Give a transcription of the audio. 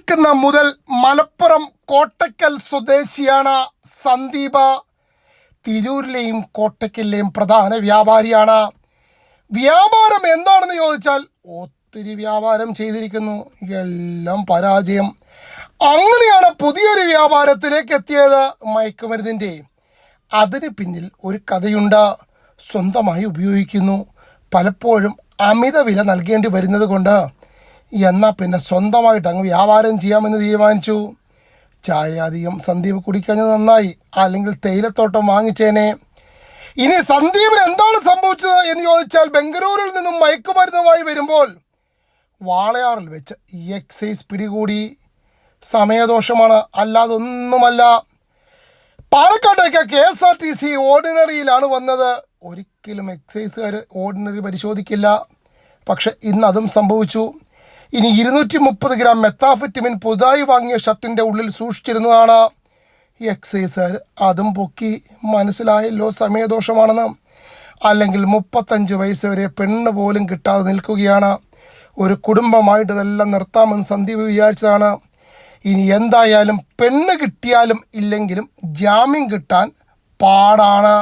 കേൾക്കുന്ന മുതൽ മലപ്പുറം കോട്ടയ്ക്കൽ സ്വദേശിയാണ് സന്ദീപ്. തിരൂരിലെയും കോട്ടയ്ക്കലിലെയും പ്രധാന വ്യാപാരിയാണ്. വ്യാപാരം എന്താണെന്ന് ചോദിച്ചാൽ ഒത്തിരി വ്യാപാരം ചെയ്തിരിക്കുന്നു, എല്ലാം പരാജയം. അങ്ങനെയാണ് പുതിയൊരു വ്യാപാരത്തിലേക്ക് എത്തിയത്, മയക്കുമരുന്നിൻ്റെ. അതിന് പിന്നിൽ ഒരു കഥയുണ്ട്. സ്വന്തമായി ഉപയോഗിക്കുന്നു, പലപ്പോഴും അമിത വില നൽകേണ്ടി വരുന്നത് കൊണ്ട് എന്നാൽ പിന്നെ സ്വന്തമായിട്ട് അങ്ങ് വ്യാപാരം ചെയ്യാമെന്ന് തീരുമാനിച്ചു. ചായ അധികം സന്ദീപ് കുടിക്കഴിഞ്ഞത് നന്നായി, അല്ലെങ്കിൽ തേയിലത്തോട്ടം വാങ്ങിച്ചേനെ. ഇനി സന്ദീപിന് എന്താണ് സംഭവിച്ചത് എന്ന് ചോദിച്ചാൽ, ബംഗളൂരിൽ നിന്നും മയക്കുമരുന്നുമായി വരുമ്പോൾ വാളയാറിൽ വെച്ച് എക്സൈസ് പിടികൂടി. സമയദോഷമാണ്, അല്ലാതെ ഒന്നുമല്ല. പാലക്കാട്ടേക്ക് KSRTC ഓർഡിനറിയിലാണ് വന്നത്. ഒരിക്കലും എക്സൈസുകാർ ഓർഡിനറി പരിശോധിക്കില്ല. പക്ഷെ ഇന്ന് അതും സംഭവിച്ചു. ഇനി 230 ഗ്രാം മെത്താഫെറ്റമിൻ പുതുതായി വാങ്ങിയ ഷർട്ടിൻ്റെ ഉള്ളിൽ സൂക്ഷിച്ചിരുന്നതാണ്. എക്സൈസുകാർ അതും പൊക്കി. മനസ്സിലായല്ലോ സമയദോഷമാണെന്ന്. അല്ലെങ്കിൽ 35 വയസ്സ് വരെ പെണ്ണ് പോലും കിട്ടാതെ നിൽക്കുകയാണ്. ഒരു കുടുംബമായിട്ട് ഇതെല്ലാം നിർത്താമെന്ന് സന്ദീപ് വിചാരിച്ചതാണ്. ഇനി എന്തായാലും പെണ്ണ് കിട്ടിയാലും ഇല്ലെങ്കിലും ജാമ്യം കിട്ടാൻ പാടാണ്.